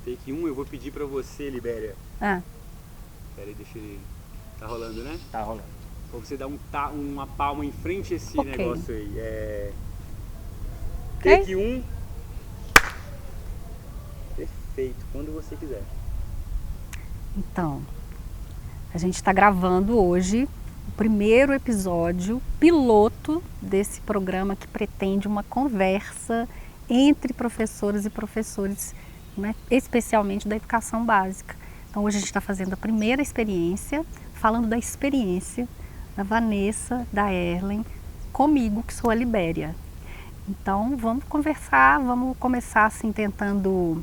Take 1, eu vou pedir pra você, Libéria. Ah, Peraí, deixa ele... Tá rolando, né? Tá rolando. Pra você dar uma palma em frente a esse Ok. negócio aí. Ok. Take 1. Perfeito, quando você quiser. então, a gente está gravando hoje o primeiro episódio piloto desse programa que pretende uma conversa entre professoras e professores, né, especialmente da educação básica. Então hoje a gente está fazendo a primeira experiência, falando da experiência da Vanessa, da Erlen, comigo, que sou a Libéria. Então vamos conversar, vamos começar assim tentando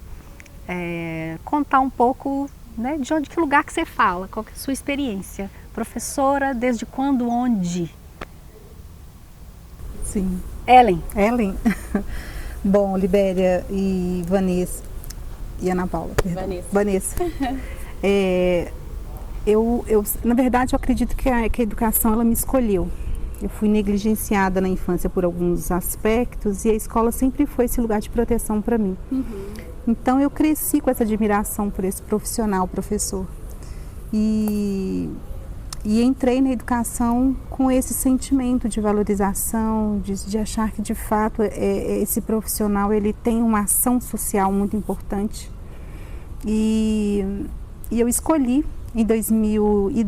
contar um pouco, né, de onde, que lugar que você fala, qual que é a sua experiência. Professora, desde quando, onde? Sim. Ellen. Ellen? Bom, Libéria e Vanessa e Ana Paula, perdão. Vanessa. Na verdade, eu acredito que a educação ela me escolheu. Eu fui negligenciada na infância por alguns aspectos e a escola sempre foi esse lugar de proteção para mim. Então eu cresci com essa admiração por esse profissional, professor. E entrei na educação com esse sentimento de valorização, de achar que de fato esse profissional ele tem uma ação social muito importante. E eu escolhi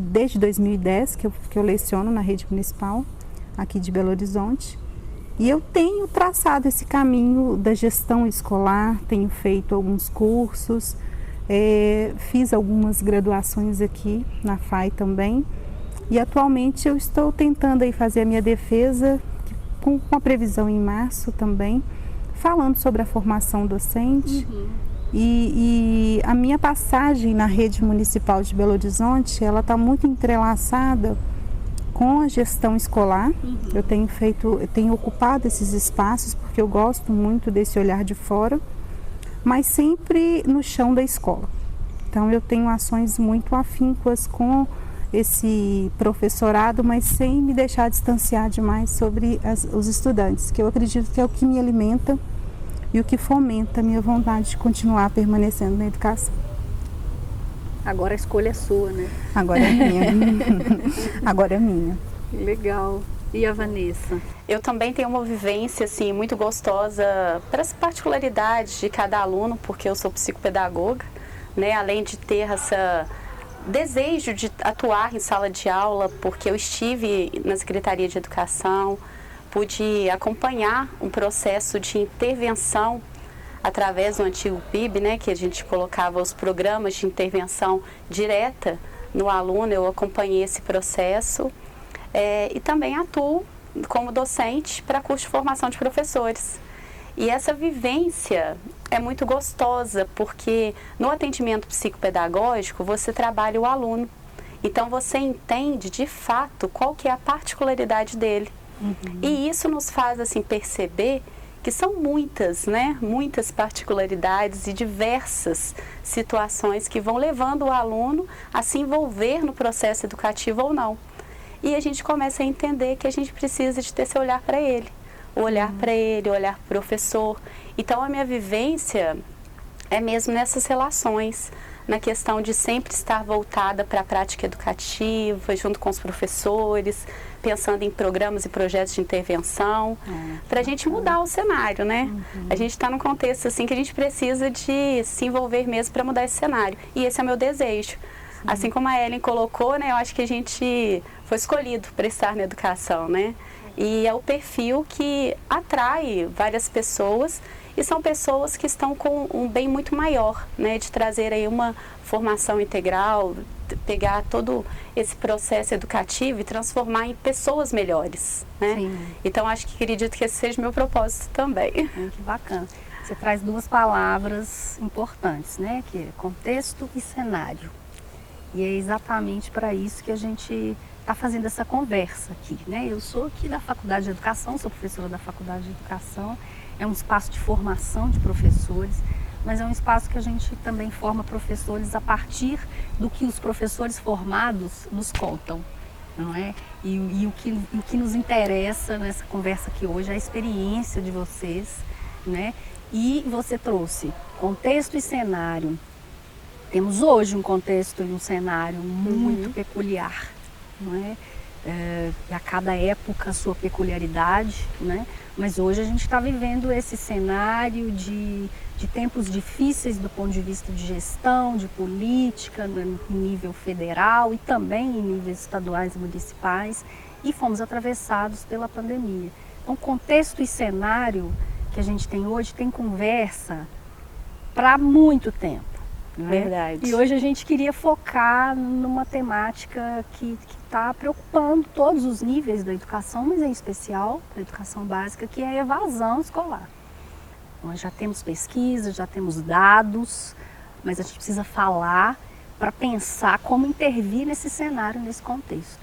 desde 2010 que eu leciono na rede municipal aqui de Belo Horizonte. E eu tenho traçado esse caminho da gestão escolar, tenho feito alguns cursos, fiz algumas graduações aqui na FAI também. E atualmente eu estou tentando aí fazer a minha defesa, com a previsão em março também, falando sobre a formação docente. E a minha passagem na rede municipal de Belo Horizonte, ela está muito entrelaçada com a gestão escolar. Eu tenho ocupado esses espaços porque eu gosto muito desse olhar de fora, mas sempre no chão da escola. Então eu tenho ações muito afíncas com esse professorado, mas sem me deixar distanciar demais sobre os estudantes, que eu acredito que é o que me alimenta e o que fomenta a minha vontade de continuar permanecendo na educação. Agora a escolha é sua, né? Agora é minha. Agora é minha. Legal. E a Vanessa? Eu também tenho uma vivência assim, muito gostosa para as particularidades de cada aluno, porque eu sou psicopedagoga, né? Além de ter essa desejo de atuar em sala de aula, porque eu estive na Secretaria de Educação, pude acompanhar um processo de intervenção através do antigo PIB, né, que a gente colocava os programas de intervenção direta no aluno. Eu acompanhei esse processo e também atuo como docente para curso de formação de professores. E essa vivência é muito gostosa, porque no atendimento psicopedagógico você trabalha o aluno. Então você entende de fato qual que é a particularidade dele. E isso nos faz assim perceber que são muitas, né? Muitas particularidades e diversas situações que vão levando o aluno a se envolver no processo educativo ou não. E a gente começa a entender que a gente precisa de ter esse olhar para ele. Olhar para ele, olhar para o professor. Então a minha vivência é mesmo nessas relações, na questão de sempre estar voltada para a prática educativa, junto com os professores, pensando em programas e projetos de intervenção, para a gente mudar o cenário, né? A gente está num contexto assim que a gente precisa de se envolver mesmo para mudar esse cenário. E esse é o meu desejo. Assim como a Ellen colocou, né? Eu acho que a gente foi escolhido para estar na educação, né? E é o perfil que atrai várias pessoas, e são pessoas que estão com um bem muito maior, né, de trazer aí uma formação integral, pegar todo esse processo educativo e transformar em pessoas melhores, né? Sim. Então acho que acredito que esse seja o meu propósito também. Que bacana. Você traz duas palavras importantes, né, que é contexto e cenário. E é exatamente para isso que a gente está fazendo essa conversa aqui, né? Eu sou aqui da Faculdade de Educação, sou professora da Faculdade de Educação. É um espaço de formação de professores, mas é um espaço que a gente também forma professores a partir do que os professores formados nos contam, não é? E o que nos interessa nessa conversa aqui hoje é a experiência de vocês, né? E você trouxe contexto e cenário. Temos hoje um contexto e um cenário muito peculiar, não é? E a cada época a sua peculiaridade, né? Mas hoje a gente está vivendo esse cenário de tempos difíceis do ponto de vista de gestão, de política, no nível federal e também em níveis estaduais e municipais, e fomos atravessados pela pandemia. Então, contexto e cenário que a gente tem hoje tem conversa para muito tempo. Né? Verdade. E hoje a gente queria focar numa temática que está preocupando todos os níveis da educação, mas em especial da educação básica, que é a evasão escolar. Nós já temos pesquisas, já temos dados, mas a gente precisa falar para pensar como intervir nesse cenário, nesse contexto.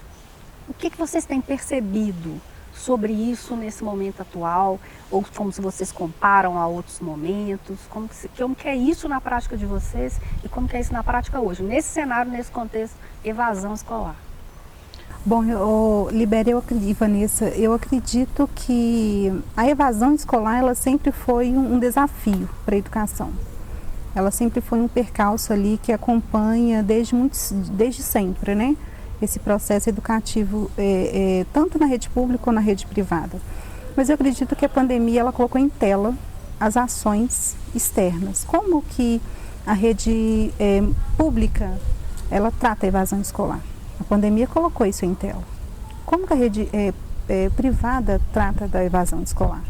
O que vocês têm percebido sobre isso nesse momento atual, ou como se vocês comparam a outros momentos, como que é isso na prática de vocês e como que é isso na prática hoje, nesse cenário, nesse contexto, evasão escolar? Bom, Libéria e Vanessa, eu acredito que a evasão escolar ela sempre foi um desafio para a educação. Ela sempre foi um percalço ali que acompanha desde sempre, né? Esse processo educativo, tanto na rede pública quanto na rede privada. Mas eu acredito que a pandemia ela colocou em tela as ações externas. Como que a rede pública ela trata a evasão escolar? A pandemia colocou isso em tela. Como que a rede privada trata da evasão escolar?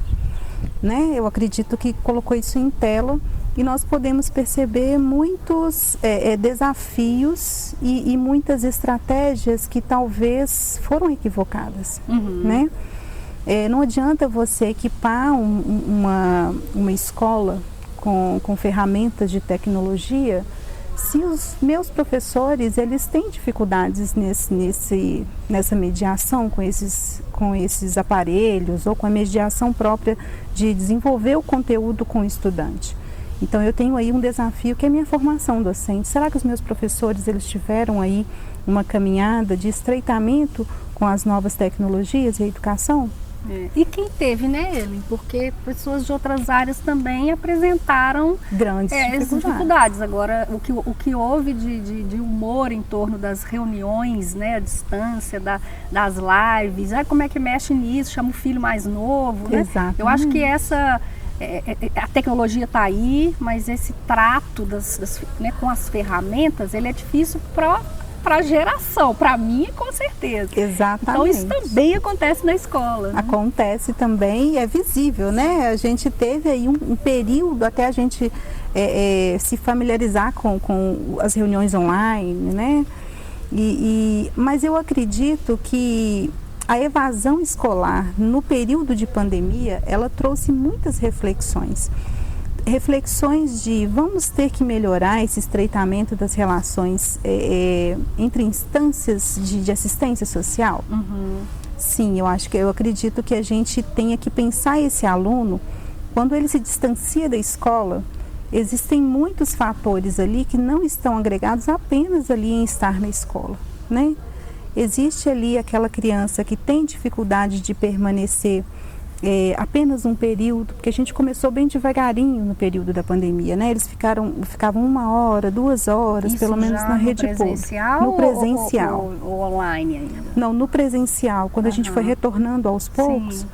Né? Eu acredito que colocou isso em tela e nós podemos perceber muitos desafios e muitas estratégias que talvez foram equivocadas. Né? Não adianta você equipar uma escola com ferramentas de tecnologia se os meus professores eles têm dificuldades nessa mediação com esses aparelhos ou com a mediação própria de desenvolver o conteúdo com o estudante. Então eu tenho aí um desafio que é a minha formação docente. Será que os meus professores eles tiveram aí uma caminhada de estreitamento com as novas tecnologias e a educação? E quem teve, né, Ellen? Porque pessoas de outras áreas também apresentaram grandes dificuldades. Agora, o que houve de humor em torno das reuniões, né, à distância, das lives, como é que mexe nisso, chama o filho mais novo, né? Exatamente. Eu acho que a tecnologia está aí, mas esse trato né, com as ferramentas, ele é difícil para a geração, para mim, com certeza. Exatamente. Então, isso também acontece na escola. Né? Acontece também, é visível, né? A gente teve aí um período até a gente se familiarizar com as reuniões online, né? Mas eu acredito que a evasão escolar, no período de pandemia, ela trouxe muitas reflexões. Reflexões de vamos ter que melhorar esse estreitamento das relações entre instâncias de assistência social? Sim, eu acredito que a gente tenha que pensar esse aluno, quando ele se distancia da escola, existem muitos fatores ali que não estão agregados apenas ali em estar na escola, né? Existe ali aquela criança que tem dificuldade de permanecer apenas um período, porque a gente começou bem devagarinho no período da pandemia, né? Eles ficavam 1 hora, 2 horas, isso pelo menos na rede pública. No presencial. Ou online ainda? Não, no presencial. Quando a gente foi retornando aos poucos,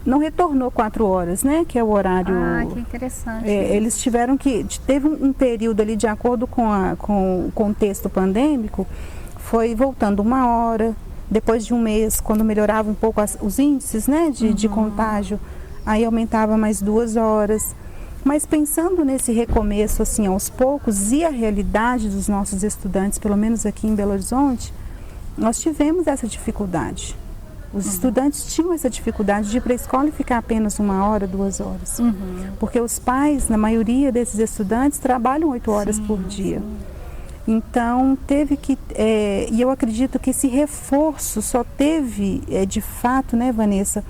não retornou 4 horas, né? Que é o horário. Ah, que interessante. Eles tiveram teve um período ali, de acordo com o contexto pandêmico, foi voltando 1 hora. Depois de 1 mês, quando melhorava um pouco os índices, né, de contágio, aí aumentava mais 2 horas. Mas pensando nesse recomeço assim aos poucos e a realidade dos nossos estudantes, pelo menos aqui em Belo Horizonte, nós tivemos essa dificuldade. Os estudantes tinham essa dificuldade de ir para a escola e ficar apenas 1 hora, 2 horas. Porque os pais, na maioria desses estudantes, trabalham 8 horas por dia. Então, teve que, e eu acredito que esse reforço só teve, de fato, né, Vanessa,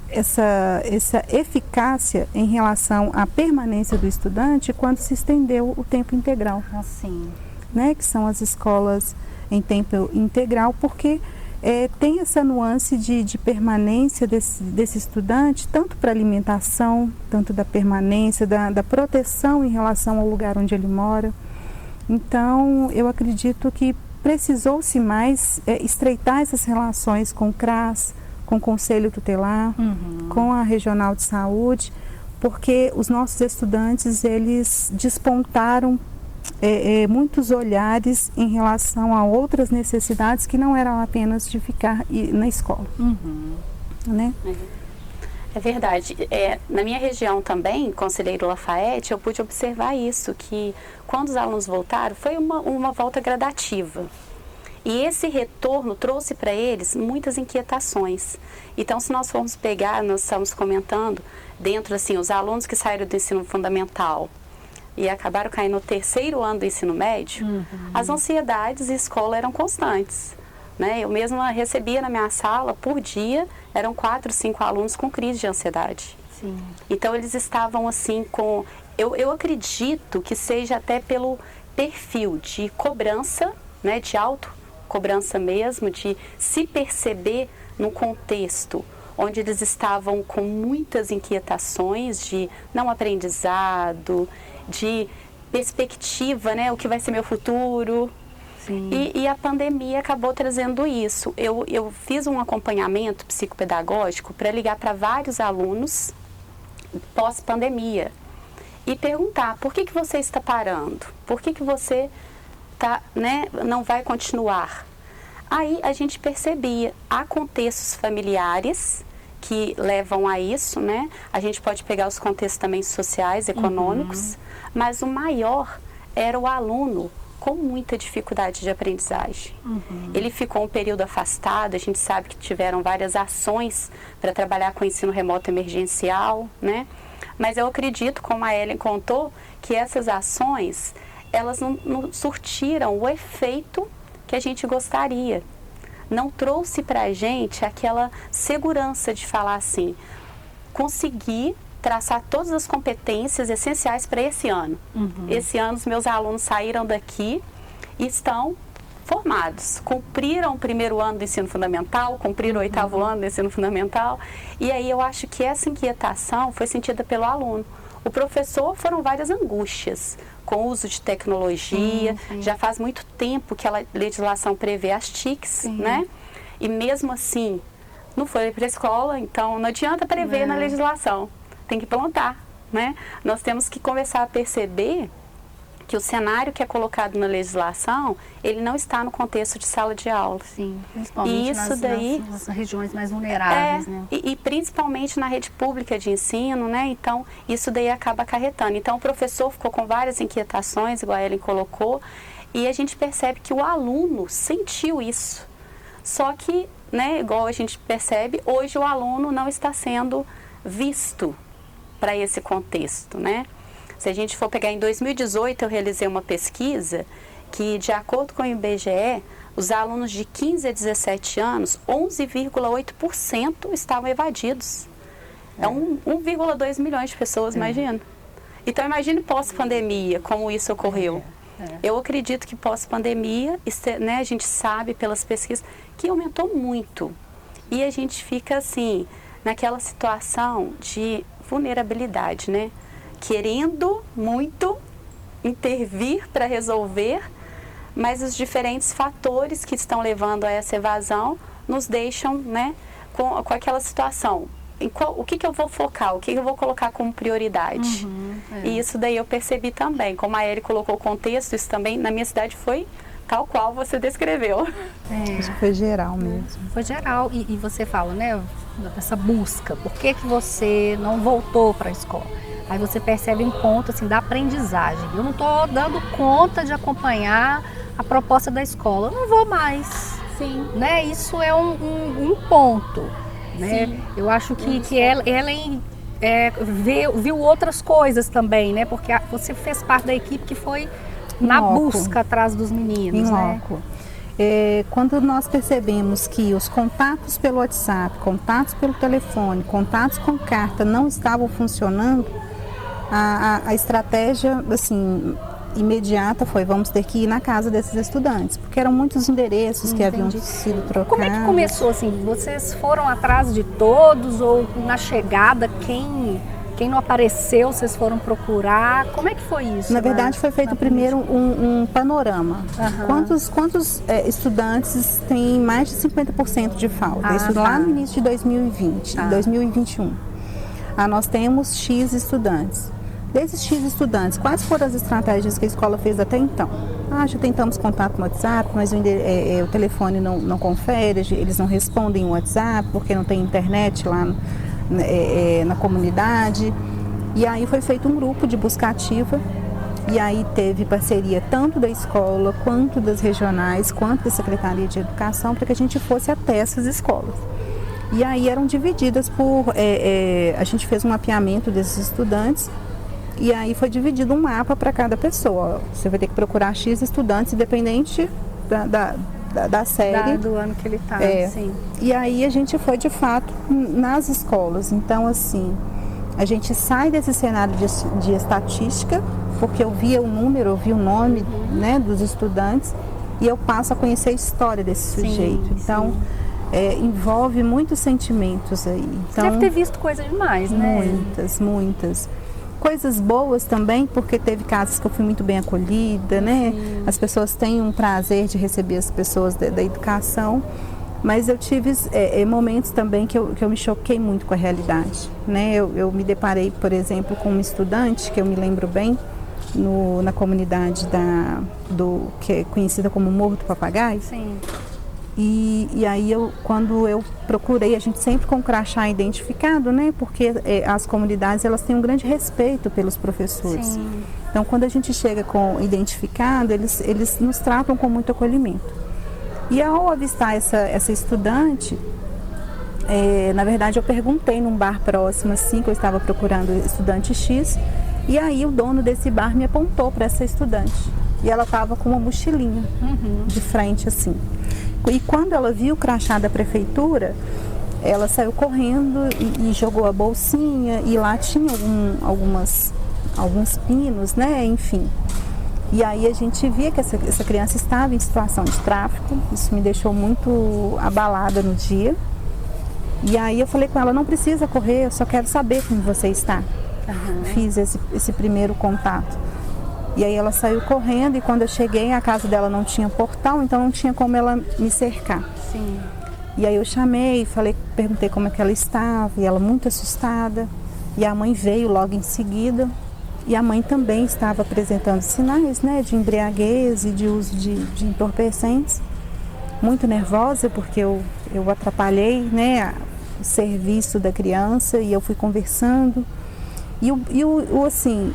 essa eficácia em relação à permanência do estudante quando se estendeu o tempo integral. Assim. Né, que são as escolas em tempo integral, porque tem essa nuance de permanência desse estudante, tanto para alimentação, tanto da permanência, da proteção em relação ao lugar onde ele mora. Então, eu acredito que precisou-se mais estreitar essas relações com o CRAS, com o Conselho Tutelar, com a Regional de Saúde, porque os nossos estudantes, eles despontaram muitos olhares em relação a outras necessidades que não eram apenas de ficar na escola. Né? É verdade. Na minha região também, Conselheiro Lafayette, eu pude observar isso, que quando os alunos voltaram, foi uma volta gradativa. E esse retorno trouxe para eles muitas inquietações. Então, se nós formos pegar, nós estamos comentando, dentro, assim, os alunos que saíram do ensino fundamental e acabaram caindo no terceiro ano do ensino médio, as ansiedades e escola eram constantes. Né? Eu mesma recebia na minha sala, por dia, eram 4, 5 alunos com crise de ansiedade. Sim. Então, eles estavam assim com... Eu acredito que seja até pelo perfil de cobrança, né, de autocobrança mesmo, de se perceber num contexto onde eles estavam com muitas inquietações de não aprendizado, de perspectiva, né, o que vai ser meu futuro. E a pandemia acabou trazendo isso. Eu fiz um acompanhamento psicopedagógico para ligar para vários alunos pós-pandemia e perguntar: por que você está parando? Por que você não vai continuar? Aí a gente percebia, há contextos familiares que levam a isso, né? A gente pode pegar os contextos também sociais, econômicos, mas o maior era o aluno com muita dificuldade de aprendizagem. Ele ficou um período afastado, a gente sabe que tiveram várias ações para trabalhar com o ensino remoto emergencial, né? Mas eu acredito, como a Ellen contou, que essas ações, elas não surtiram o efeito que a gente gostaria. Não trouxe para a gente aquela segurança de falar assim, conseguir traçar todas as competências essenciais para esse ano. Esse ano os meus alunos saíram daqui e estão formados, cumpriram o primeiro ano do ensino fundamental, cumpriram o oitavo ano do ensino fundamental, e aí eu acho que essa inquietação foi sentida pelo aluno. O professor, foram várias angústias com o uso de tecnologia, já faz muito tempo que a legislação prevê as TICs, né? E mesmo assim, não foi para a escola, então não adianta prever na legislação, tem que plantar, né? Nós temos que começar a perceber que o cenário que é colocado na legislação, ele não está no contexto de sala de aula. Sim, principalmente nas regiões mais vulneráveis, né? E principalmente na rede pública de ensino, né? Então, isso daí acaba acarretando. Então, o professor ficou com várias inquietações, igual a Ellen colocou, e a gente percebe que o aluno sentiu isso. Só que, né, igual a gente percebe, hoje o aluno não está sendo visto para esse contexto, né? Se a gente for pegar em 2018, eu realizei uma pesquisa que, de acordo com o IBGE, os alunos de 15 a 17 anos, 11,8% estavam evadidos. É 1,2 milhões de pessoas, imagina. Então, imagine pós-pandemia, como isso ocorreu. Eu acredito que pós-pandemia, né, a gente sabe pelas pesquisas, que aumentou muito. E a gente fica, assim, naquela situação de vulnerabilidade, né? Querendo muito intervir para resolver, mas os diferentes fatores que estão levando a essa evasão nos deixam, né, com aquela situação. O que eu vou focar, o que eu vou colocar como prioridade. E isso daí eu percebi também. Como a Eri colocou o contexto, isso também na minha cidade foi tal qual você descreveu. Isso foi geral mesmo. Foi geral. E você fala, né, essa busca. Por que você não voltou para a escola? Aí você percebe um ponto assim, da aprendizagem. Eu não estou dando conta de acompanhar a proposta da escola. Eu não vou mais. Sim. Né? Isso é um ponto. Né? Eu acho que Ellen viu outras coisas também, né? Porque você fez parte da equipe que foi na busca atrás dos meninos. Né? Quando nós percebemos que os contatos pelo WhatsApp, contatos pelo telefone, contatos com carta não estavam funcionando, a estratégia, assim, imediata foi, vamos ter que ir na casa desses estudantes, porque eram muitos endereços que haviam sido trocados. Como é que começou assim? Vocês foram atrás de todos ou na chegada quem não apareceu, vocês foram procurar? Como é que foi isso? Na verdade, foi feito primeiro um panorama. Quantos estudantes têm mais de 50% de falta? Isso lá no início de 2020, 2021. Nós temos X estudantes. Desses X estudantes, quais foram as estratégias que a escola fez até então? Já tentamos contato no WhatsApp, mas o telefone não confere, eles não respondem o WhatsApp, porque não tem internet lá na comunidade. E aí foi feito um grupo de busca ativa, e aí teve parceria tanto da escola, quanto das regionais, quanto da Secretaria de Educação, para que a gente fosse até essas escolas. E aí eram divididas por... a gente fez um mapeamento desses estudantes, e aí foi dividido um mapa para cada pessoa. Você vai ter que procurar X estudantes, independente da série. Do ano que ele está, sim. E aí a gente foi, de fato, nas escolas. Então, assim, a gente sai desse cenário de estatística, porque eu via o número, eu via o nome, né, dos estudantes, e eu passo a conhecer a história desse sujeito. Então, envolve muitos sentimentos aí. Então, você deve ter visto coisa demais, né? Muitas. Coisas boas também, porque teve casos que eu fui muito bem acolhida, né? As pessoas têm um prazer de receber as pessoas da educação, mas eu tive momentos também que eu me choquei muito com a realidade, né? Eu me deparei, por exemplo, com uma estudante, que eu me lembro bem, na comunidade que é conhecida como Morro do Papagaio. Sim. E aí, quando eu procurei, a gente sempre com crachá identificado, né? Porque as comunidades, elas têm um grande respeito pelos professores. Sim. Então, quando a gente chega com identificado, eles nos tratam com muito acolhimento. E ao avistar essa estudante, na verdade, eu perguntei num bar próximo, assim, que eu estava procurando estudante X, e aí o dono desse bar me apontou para essa estudante. E ela estava com uma mochilinha de frente, assim. E quando ela viu o crachá da prefeitura, ela saiu correndo e jogou a bolsinha, e lá tinha alguns pinos, né? Enfim. E aí a gente via que essa criança estava em situação de tráfico. Isso me deixou muito abalada no dia. E aí eu falei com ela, não precisa correr, eu só quero saber como você está. Fiz esse primeiro contato. E aí ela saiu correndo, e quando eu cheguei, a casa dela não tinha portão, então não tinha como ela me cercar. Sim. E aí eu chamei, perguntei como é que ela estava, e ela muito assustada. E a mãe veio logo em seguida, e a mãe também estava apresentando sinais, né, de embriaguez e de uso de entorpecentes. Muito nervosa, porque eu atrapalhei, né, o serviço da criança, e eu fui conversando. Assim...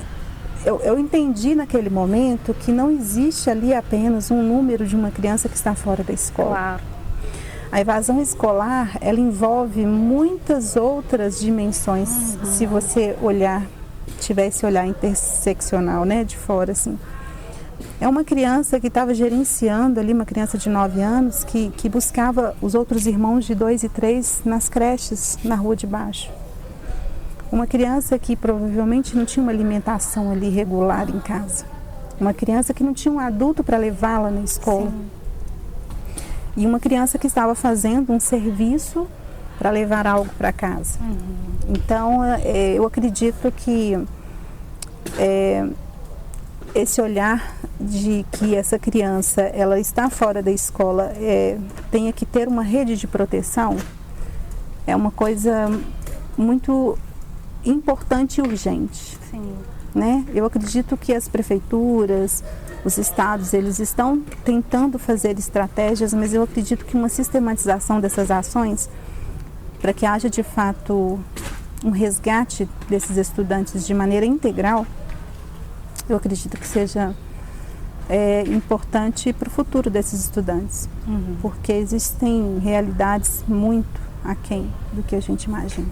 Eu entendi naquele momento que não existe ali apenas um número de uma criança que está fora da escola. Claro. A evasão escolar, ela envolve muitas outras dimensões, se você tiver esse olhar interseccional, né, de fora, assim. É uma criança que estava gerenciando ali, uma criança de 9 anos, que buscava os outros irmãos de 2 e 3 nas creches, na rua de baixo. Uma criança que provavelmente não tinha uma alimentação ali regular em casa. Uma criança que não tinha um adulto para levá-la na escola. Sim. E uma criança que estava fazendo um serviço para levar algo para casa. Então, eu acredito que esse olhar de que essa criança ela está fora da escola tenha que ter uma rede de proteção é uma coisa muito importante e urgente. Sim. Né? Eu acredito que as prefeituras, os estados, eles estão tentando fazer estratégias, mas eu acredito que uma sistematização dessas ações, para que haja de fato um resgate desses estudantes de maneira integral, eu acredito que seja importante para o futuro desses estudantes, porque existem realidades muito aquém do que a gente imagina.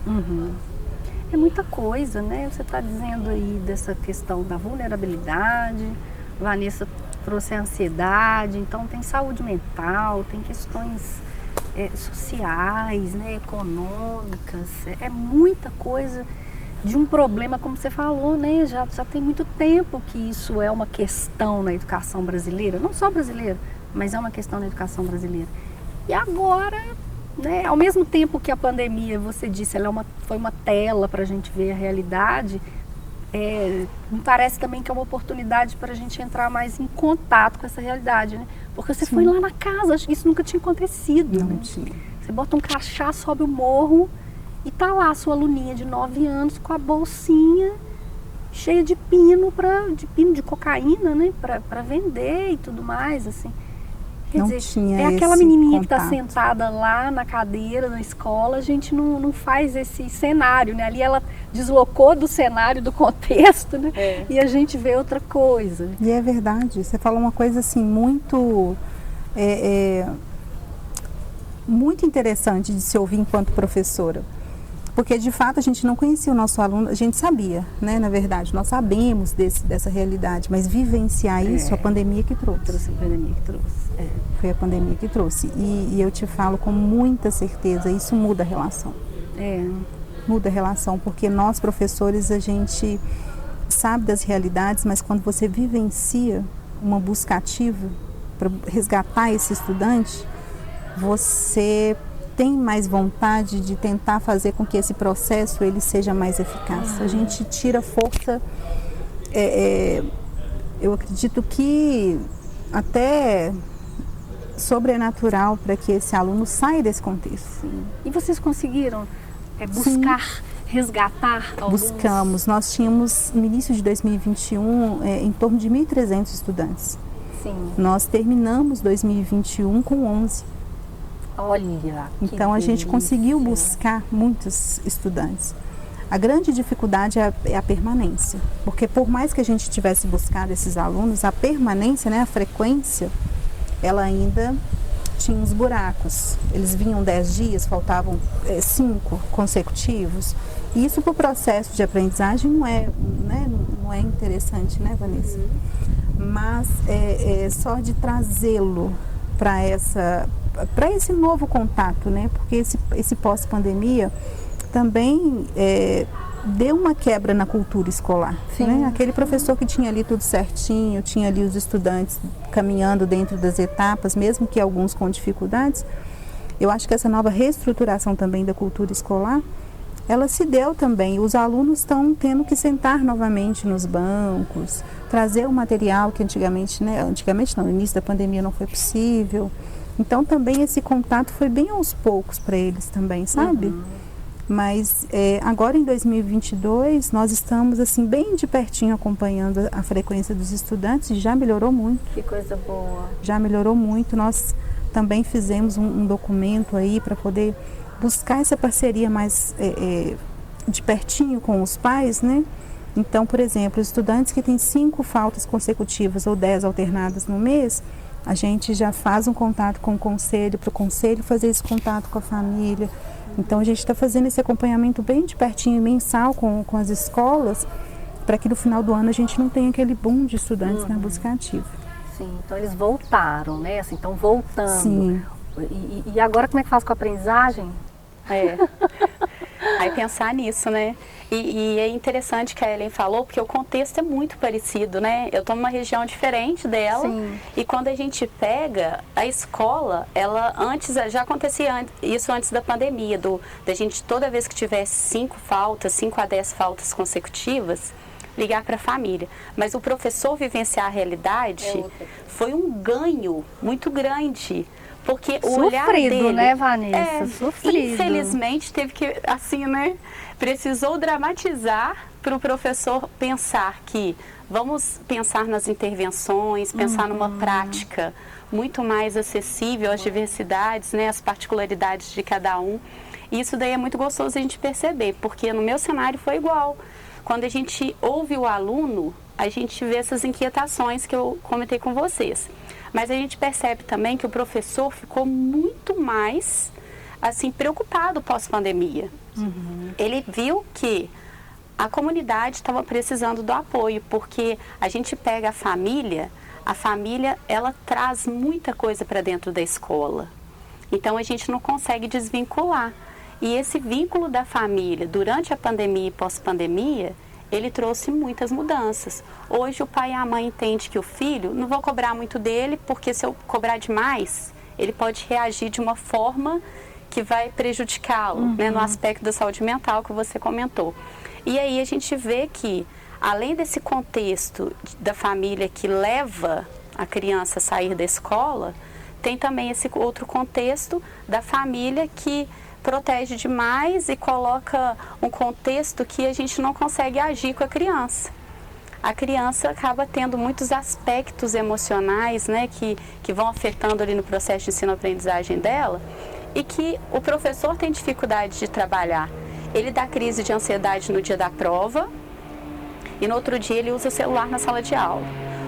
É muita coisa, né? Você está dizendo aí dessa questão da vulnerabilidade, Vanessa trouxe a ansiedade, então tem saúde mental, tem questões sociais, né? Econômicas, é muita coisa de um problema, como você falou, né? Já tem muito tempo que isso é uma questão na educação brasileira, não só brasileira, mas é uma questão na educação brasileira. E agora, né, ao mesmo tempo que a pandemia, você disse, foi uma tela para a gente ver a realidade, me parece também que é uma oportunidade para a gente entrar mais em contato com essa realidade, né? Porque você foi lá na casa, acho que isso nunca tinha acontecido. Não né? tinha. Você bota um crachá, sobe o morro e tá lá a sua aluninha de 9 anos com a bolsinha cheia de pino, de cocaína, né? Para vender e tudo mais, assim. Quer Não dizer, tinha é aquela esse menininha que está contato. sentada lá na cadeira, na escola, a gente não faz esse cenário, né? Ali ela deslocou do cenário, do contexto, né? E a gente vê outra coisa. E é verdade, você falou uma coisa assim muito, muito interessante de se ouvir enquanto professora. Porque de fato a gente não conhecia o nosso aluno, a gente sabia, né? Na verdade, nós sabemos dessa realidade, mas vivenciar isso, a pandemia que trouxe. Trouxe a pandemia que trouxe. Foi a pandemia que trouxe. E eu te falo com muita certeza, isso muda a relação. Muda a relação, porque nós professores, a gente sabe das realidades, mas quando você vivencia uma busca ativa para resgatar esse estudante, você tem mais vontade de tentar fazer com que esse processo ele seja mais eficaz. A gente tira força, eu acredito que até sobrenatural para que esse aluno saia desse contexto. Sim. E vocês conseguiram buscar, resgatar alguns? Buscamos. Nós tínhamos, no início de 2021, em torno de 1.300 estudantes. Sim. Nós terminamos 2021 com 11. Olha, então a gente conseguiu buscar muitos estudantes. A grande dificuldade é a permanência, porque por mais que a gente tivesse buscado esses alunos, a permanência, né, a frequência, ela ainda tinha uns buracos. Eles vinham 10 dias, faltavam 5 consecutivos. E isso para o processo de aprendizagem não é interessante, né, Vanessa? Mas só de trazê-lo para esse novo contato, né? Porque esse pós-pandemia também deu uma quebra na cultura escolar. Né? Aquele professor que tinha ali tudo certinho, tinha ali os estudantes caminhando dentro das etapas, mesmo que alguns com dificuldades. Eu acho que essa nova reestruturação também da cultura escolar, ela se deu também. Os alunos estão tendo que sentar novamente nos bancos, trazer o material que antigamente não, no início da pandemia não foi possível. Então também esse contato foi bem aos poucos para eles também, sabe? Mas agora em 2022 nós estamos assim bem de pertinho acompanhando a frequência dos estudantes e já melhorou muito. Que coisa boa. Já melhorou muito. Nós também fizemos um documento aí para poder buscar essa parceria mais de pertinho com os pais, né? Então, por exemplo, estudantes que têm 5 faltas consecutivas ou 10 alternadas no mês, a gente já faz um contato com o conselho, para o conselho fazer esse contato com a família. Então a gente está fazendo esse acompanhamento bem de pertinho, mensal com as escolas, para que no final do ano a gente não tenha aquele boom de estudantes na busca ativa. Sim, então eles voltaram, né? Assim, estão voltando. Sim. E agora como é que faz com a aprendizagem? Aí pensar nisso, né? E é interessante que a Ellen falou, porque o contexto é muito parecido, né? Eu estou numa região diferente dela. Sim. E quando a gente pega a escola, ela já acontecia isso antes da pandemia, da gente toda vez que tivesse 5 a 10 faltas consecutivas, ligar para a família. Mas o professor vivenciar a realidade foi um ganho muito grande. Porque o olhar dele, né, Vanessa? Sofrido. Infelizmente teve que, assim, né? Precisou dramatizar para o professor pensar que vamos pensar nas intervenções, pensar numa prática muito mais acessível às diversidades, né, às particularidades de cada um. E isso daí é muito gostoso a gente perceber, porque no meu cenário foi igual. Quando a gente ouve o aluno, a gente vê essas inquietações que eu comentei com vocês. Mas a gente percebe também que o professor ficou muito mais assim, preocupado pós-pandemia. Ele viu que a comunidade estava precisando do apoio, porque a gente pega a família ela traz muita coisa para dentro da escola. Então a gente não consegue desvincular. E esse vínculo da família durante a pandemia e pós-pandemia, ele trouxe muitas mudanças. Hoje o pai e a mãe entendem que o filho, não vou cobrar muito dele, porque se eu cobrar demais, ele pode reagir de uma forma que vai prejudicá-lo, né, no aspecto da saúde mental que você comentou. E aí a gente vê que, além desse contexto da família que leva a criança a sair da escola, tem também esse outro contexto da família que protege demais e coloca um contexto que a gente não consegue agir com a criança. A criança acaba tendo muitos aspectos emocionais, né, que vão afetando ali no processo de ensino-aprendizagem dela e que o professor tem dificuldade de trabalhar. Ele dá crise de ansiedade no dia da prova e no outro dia ele usa o celular na sala de aula.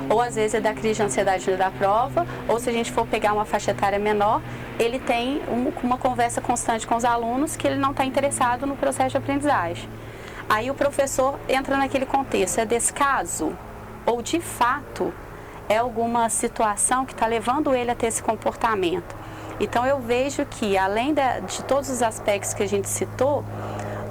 Ou às vezes ele dá crise de ansiedade no dia da prova, ou se a gente for pegar uma faixa etária menor, ele tem uma conversa constante com os alunos que ele não está interessado no processo de aprendizagem. Aí o professor entra naquele contexto, é descaso? Ou de fato é alguma situação que está levando ele a ter esse comportamento? Então eu vejo que, além de todos os aspectos que a gente citou,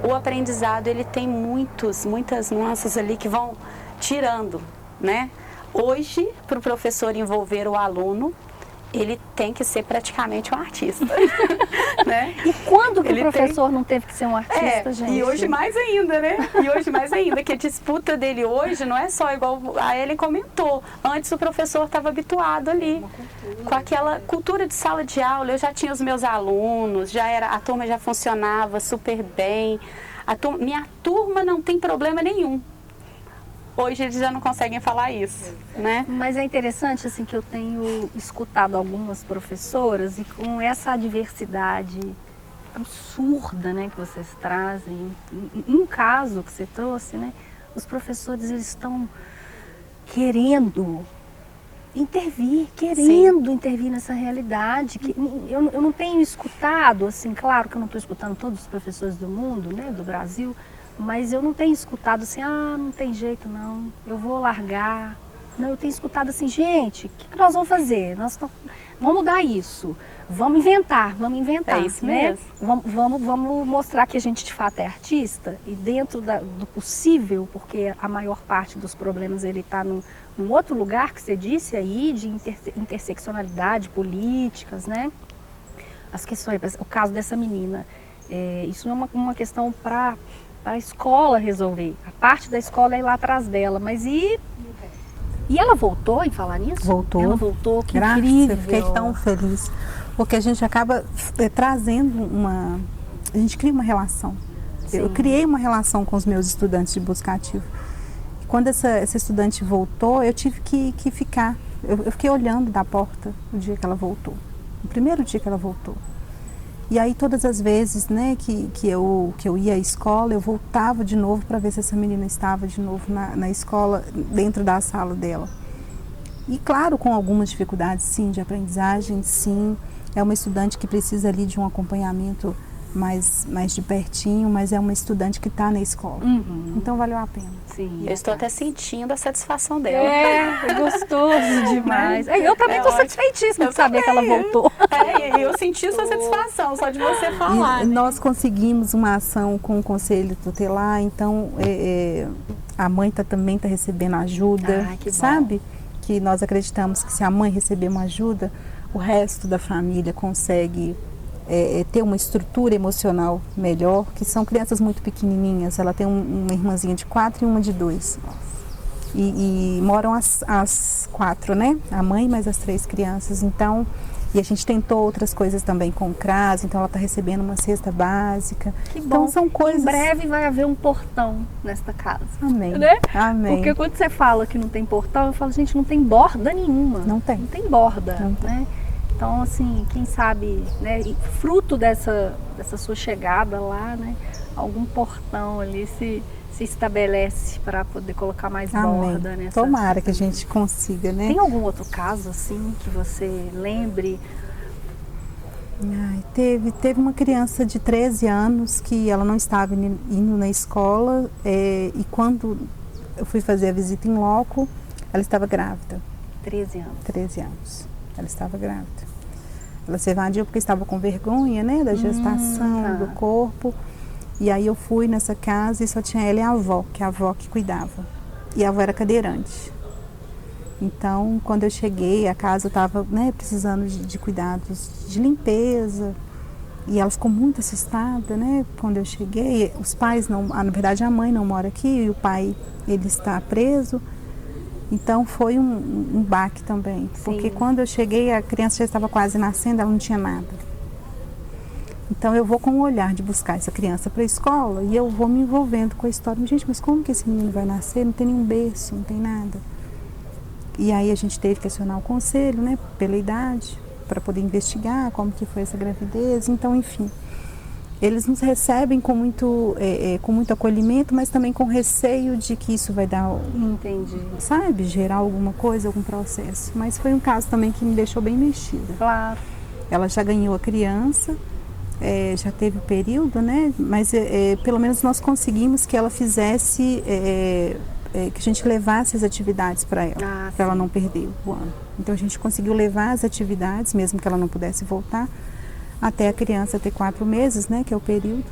o aprendizado ele tem muitas nuances ali que vão tirando, né? Hoje, para o professor envolver o aluno, ele tem que ser praticamente um artista. Né? E quando que o professor não teve que ser um artista, gente? E hoje mais ainda, né? E hoje mais ainda, que a disputa dele hoje não é só igual a Ellen comentou. Antes o professor estava habituado ali, com aquela cultura de sala de aula. Eu já tinha os meus alunos, a turma já funcionava super bem. Minha turma não tem problema nenhum. Hoje eles já não conseguem falar isso, né? Mas é interessante, assim, que eu tenho escutado algumas professoras e com essa diversidade absurda, né, que vocês trazem, um caso que você trouxe, né, os professores, eles estão querendo intervir nessa realidade. Que eu não tenho escutado, assim, claro que eu não estou escutando todos os professores do mundo, né, do Brasil, mas eu não tenho escutado assim, não tem jeito não, eu vou largar. Não, eu tenho escutado assim, gente, o que nós vamos fazer? Vamos mudar isso, vamos inventar, é isso né? mesmo. Vamos mostrar que a gente de fato é artista e dentro do possível, porque a maior parte dos problemas ele está num outro lugar que você disse aí, de interseccionalidade, políticas, né? As questões, o caso dessa menina, isso é uma questão para a escola resolver. A parte da escola é ir lá atrás dela, mas e ela voltou em falar nisso? Voltou. Ela voltou, que Graças, incrível. eu fiquei tão feliz. Porque a gente acaba trazendo a gente cria uma relação. Sim. Eu criei uma relação com os meus estudantes de busca ativa. Quando essa estudante voltou, eu tive que ficar. Eu fiquei olhando da porta o dia que ela voltou. O primeiro dia que ela voltou. E aí todas as vezes, né, que eu ia à escola, eu voltava de novo para ver se essa menina estava de novo na escola, dentro da sala dela. E claro, com algumas dificuldades, sim, de aprendizagem, sim. É uma estudante que precisa ali de um acompanhamento mais de pertinho, mas é uma estudante que está na escola. Uhum. Então valeu a pena. Sim. Eu estou até sentindo a satisfação dela. É gostoso demais. Eu também estou satisfeitíssima de saber que ela voltou. Eu senti essa satisfação só de você falar. E nós conseguimos uma ação com o Conselho Tutelar, então a mãe também está recebendo ajuda, que bom. Sabe? Que nós acreditamos que se a mãe receber uma ajuda, o resto da família consegue ter uma estrutura emocional melhor, que são crianças muito pequenininhas. Ela tem uma irmãzinha de 4 e uma de 2. E moram as 4, né? A mãe mais as 3 crianças. Então, e a gente tentou outras coisas também com o CRAS, então ela está recebendo uma cesta básica. Que bom. Então são coisas... Em breve vai haver um portão nesta casa. Amém. Né? Amém. Porque quando você fala que não tem portão, eu falo, gente, não tem borda nenhuma. Não tem. Não tem borda, Não tem. né? Então, assim, quem sabe, né, fruto dessa sua chegada lá, né, algum portão ali se estabelece para poder colocar mais borda nessa. Tomara que a gente consiga, né? Tem algum outro caso, assim, que você lembre? Teve uma criança de 13 anos que ela não estava indo na escola e quando eu fui fazer a visita em loco, ela estava grávida. 13 anos. 13 anos. Ela estava grávida. Ela se evadiu porque estava com vergonha, né, da gestação, do corpo. E aí eu fui nessa casa e só tinha ela e a avó, que é a avó que cuidava. E a avó era cadeirante. Então, quando eu cheguei, a casa estava, né, precisando de cuidados de limpeza. E ela ficou muito assustada, né, quando eu cheguei. Os pais não, na verdade a mãe não mora aqui e o pai, ele está preso. Então foi um baque também, porque quando eu cheguei a criança já estava quase nascendo, ela não tinha nada. Então eu vou com o olhar de buscar essa criança para a escola e eu vou me envolvendo com a história. Gente, mas como que esse menino vai nascer? Não tem nenhum berço, não tem nada. E aí a gente teve que acionar o conselho, né, pela idade, para poder investigar como que foi essa gravidez. Então, enfim, eles nos recebem com muito acolhimento, mas também com receio de que isso vai dar, sabe, gerar alguma coisa, algum processo. Mas foi um caso também que me deixou bem mexida. Claro. Ela já ganhou a criança, já teve o período, né? Mas pelo menos nós conseguimos que ela fizesse, que a gente levasse as atividades para ela, para ela não perder o ano. Então a gente conseguiu levar as atividades, mesmo que ela não pudesse voltar, até a criança ter 4 meses, né, que é o período,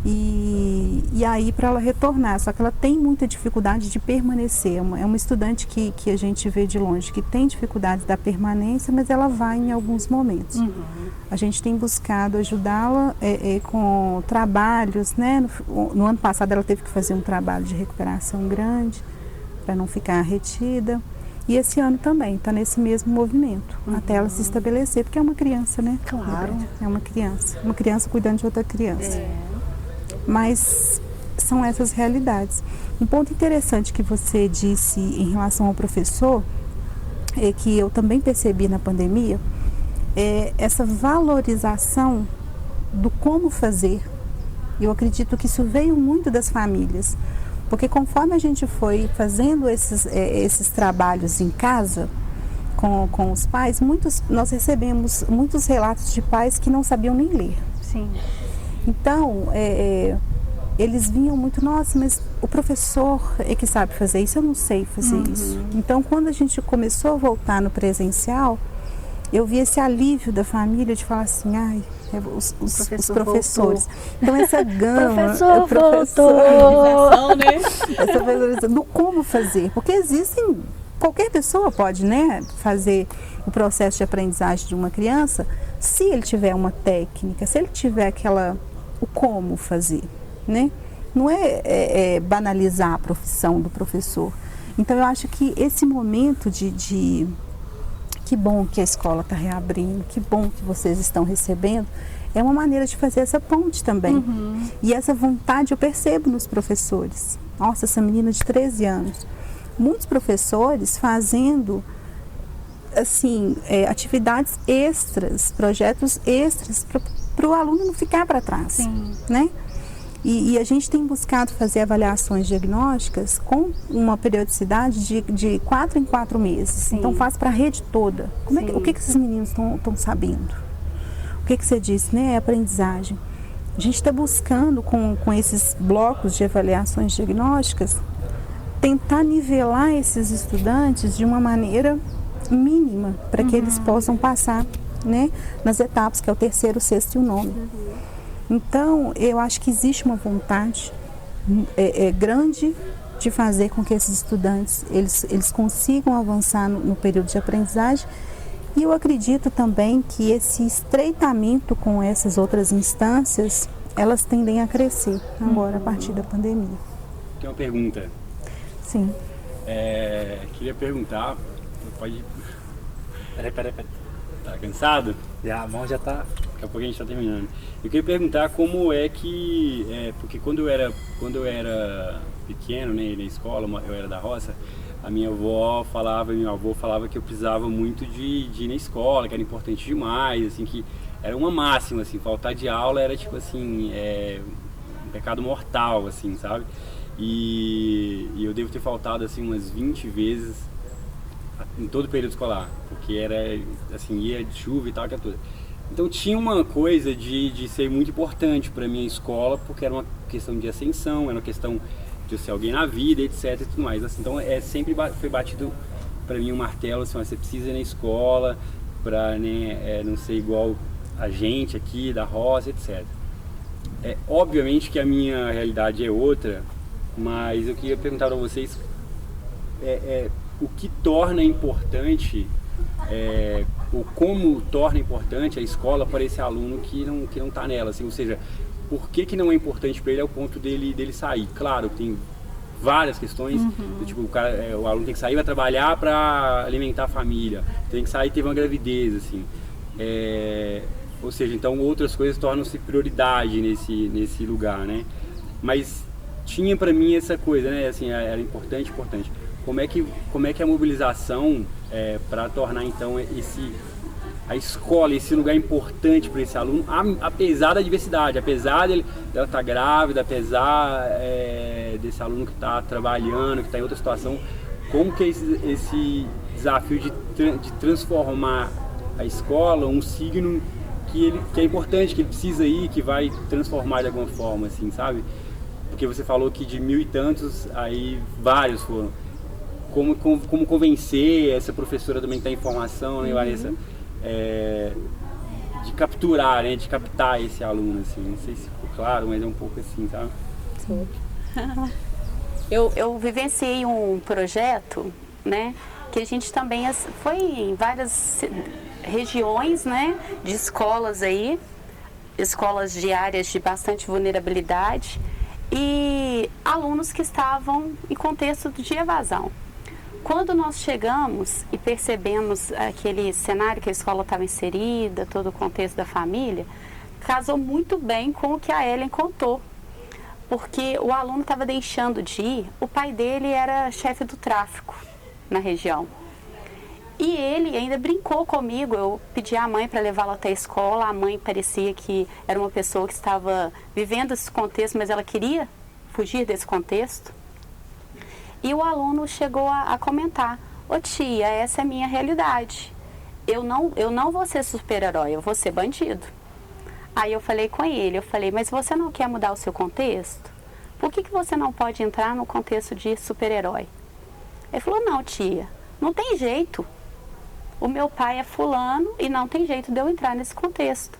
e aí para ela retornar, só que ela tem muita dificuldade de permanecer, é uma estudante que a gente vê de longe, que tem dificuldade da permanência, mas ela vai em alguns momentos. A gente tem buscado ajudá-la com trabalhos, né, no ano passado ela teve que fazer um trabalho de recuperação grande, para não ficar retida. E esse ano também, está nesse mesmo movimento, até ela se estabelecer, porque é uma criança, né? Claro. É uma criança cuidando de outra criança. Mas são essas realidades. Um ponto interessante que você disse em relação ao professor, que eu também percebi na pandemia, é essa valorização do como fazer. Eu acredito que isso veio muito das famílias. Porque conforme a gente foi fazendo esses trabalhos em casa, com os pais, nós recebemos muitos relatos de pais que não sabiam nem ler. Sim. Então, eles vinham muito, nossa, mas o professor é que sabe fazer isso, eu não sei fazer isso. Então, quando a gente começou a voltar no presencial, eu vi esse alívio da família de falar assim, ai, os professores. Então essa gama, professor né? Essa valorização do como fazer, porque qualquer pessoa pode, né, fazer o processo de aprendizagem de uma criança, se ele tiver uma técnica, se ele tiver o como fazer, né? Não é banalizar a profissão do professor. Então eu acho que esse momento que bom que a escola está reabrindo, que bom que vocês estão recebendo, é uma maneira de fazer essa ponte também. E essa vontade eu percebo nos professores. Nossa, essa menina de 13 anos. Muitos professores fazendo, assim, atividades extras, projetos extras, para o aluno não ficar para trás. Né? E a gente tem buscado fazer avaliações diagnósticas com uma periodicidade de 4 em 4 meses. Então faz para a rede toda. O que esses meninos estão sabendo? O que você disse, né? É aprendizagem. A gente está buscando com esses blocos de avaliações diagnósticas tentar nivelar esses estudantes de uma maneira mínima para que eles possam passar, né, nas etapas, que é o 3º, 6º e o 9º. Então, eu acho que existe uma vontade grande de fazer com que esses estudantes eles consigam avançar no período de aprendizagem. E eu acredito também que esse estreitamento com essas outras instâncias, elas tendem a crescer agora, a partir da pandemia. Tem uma pergunta. Sim. Queria perguntar, pode... Peraí. Tá cansado? Já, a mão já tá... Daqui a pouco a gente tá terminando. Eu queria perguntar como é que... porque quando eu era pequeno, né, na escola, eu era da roça, a minha avó falava, meu avô falava que eu precisava muito de ir na escola, que era importante demais, assim, que era uma máxima, assim, faltar de aula era tipo assim, um pecado mortal, assim, sabe? E eu devo ter faltado assim umas 20 vezes em todo o período escolar, porque era assim, ia de chuva e tal, que é tudo. Então tinha uma coisa de ser muito importante para minha escola, porque era uma questão de ascensão, era uma questão de eu ser alguém na vida, etc e tudo mais. Assim, então sempre foi batido para mim um martelo, assim, você precisa ir na escola, para né, não ser igual a gente aqui da roça, etc. Obviamente que a minha realidade é outra, mas eu queria perguntar para vocês o que torna importante, ou como torna importante a escola para esse aluno que não está nela, assim, ou seja, por que não é importante para ele ao ponto dele sair? Claro, tem várias questões, tipo, o aluno tem que sair, vai trabalhar para alimentar a família, tem que sair, teve uma gravidez, assim, ou seja, então outras coisas tornam-se prioridade nesse lugar, né? Mas tinha para mim essa coisa, né? Assim, era importante. Como é que a mobilização para tornar então a escola, esse lugar importante para esse aluno, apesar da diversidade, apesar dela estar grávida, apesar desse aluno que está trabalhando, que está em outra situação, como que esse desafio de transformar a escola, um signo que é importante, que ele precisa ir, que vai transformar de alguma forma, assim, sabe? Porque você falou que de 1000 e tantos, aí vários foram. Como convencer essa professora também que está em formação, né, Larissa? De capturar, né, de captar esse aluno, assim, não sei se ficou claro, mas é um pouco assim, sabe? Sim. Eu vivenciei um projeto, né, que a gente também foi em várias regiões, né, de escolas aí, escolas de áreas de bastante vulnerabilidade e alunos que estavam em contexto de evasão. Quando nós chegamos e percebemos aquele cenário que a escola estava inserida, todo o contexto da família, casou muito bem com o que a Ellen contou. Porque o aluno estava deixando de ir, o pai dele era chefe do tráfico na região. E ele ainda brincou comigo, eu pedi à mãe para levá-lo até a escola, a mãe parecia que era uma pessoa que estava vivendo esse contexto, mas ela queria fugir desse contexto. E o aluno chegou a comentar: ô tia, essa é a minha realidade. Eu não vou ser super-herói, eu vou ser bandido. Aí eu falei com ele, mas você não quer mudar o seu contexto? Por que você não pode entrar no contexto de super-herói? Ele falou: não, tia, não tem jeito. O meu pai é fulano e não tem jeito de eu entrar nesse contexto.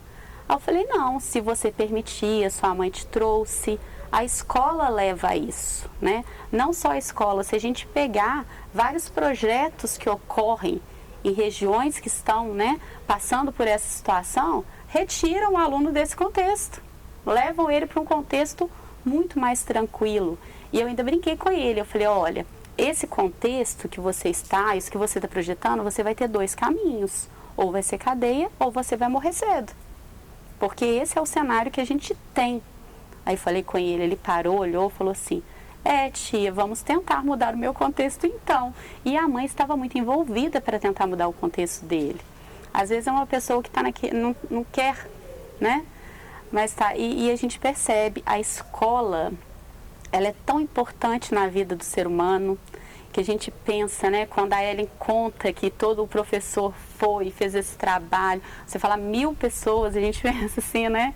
Aí eu falei: não, se você permitir, a sua mãe te trouxe, a escola leva a isso, né? Não só a escola, se a gente pegar vários projetos que ocorrem em regiões que estão, né, passando por essa situação, retiram o aluno desse contexto, levam ele para um contexto muito mais tranquilo. E eu ainda brinquei com ele, eu falei: olha, esse contexto que você está, isso que você está projetando, você vai ter 2 caminhos, ou vai ser cadeia, ou você vai morrer cedo, porque esse é o cenário que a gente tem. Aí falei com ele, ele parou, olhou, falou assim: tia, vamos tentar mudar o meu contexto então. E a mãe estava muito envolvida para tentar mudar o contexto dele. Às vezes é uma pessoa que está não quer, né? Mas tá, e a gente percebe, a escola, ela é tão importante na vida do ser humano, que a gente pensa, né, quando a Ellen conta que todo o professor foi e fez esse trabalho, você fala 1000 pessoas, a gente pensa assim, né?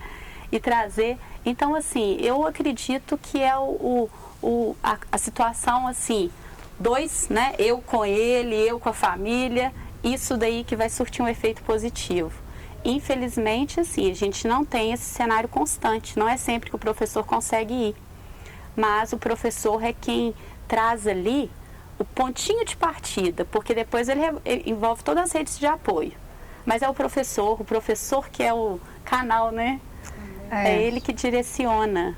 E trazer. Então, assim, eu acredito que é a situação, assim, 2, né? Eu com ele, eu com a família, isso daí que vai surtir um efeito positivo. Infelizmente, assim, a gente não tem esse cenário constante, não é sempre que o professor consegue ir. Mas o professor é quem traz ali o pontinho de partida, porque depois ele envolve todas as redes de apoio. Mas é o professor que é o canal, né? É ele que direciona.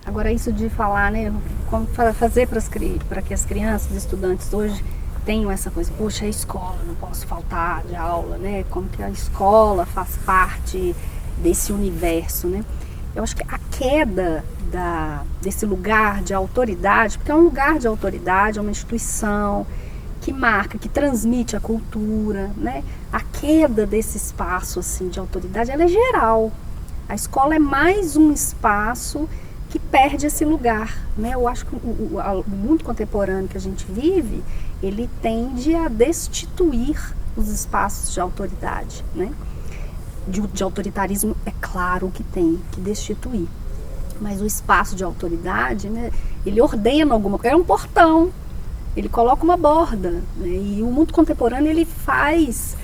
Agora, isso de falar, né, como fazer para que as crianças, estudantes hoje tenham essa coisa: poxa, a escola, não posso faltar de aula, né? Como que a escola faz parte desse universo, né? Eu acho que a queda desse lugar de autoridade, porque é um lugar de autoridade, é uma instituição que marca, que transmite a cultura, né? A queda desse espaço, assim, de autoridade, ela é geral. A escola é mais um espaço que perde esse lugar, né? Eu acho que o mundo contemporâneo que a gente vive, ele tende a destituir os espaços de autoridade, né? De autoritarismo, é claro que tem que destituir. Mas o espaço de autoridade, né, ele ordena alguma coisa, é um portão, ele coloca uma borda, né? E o mundo contemporâneo, ele faz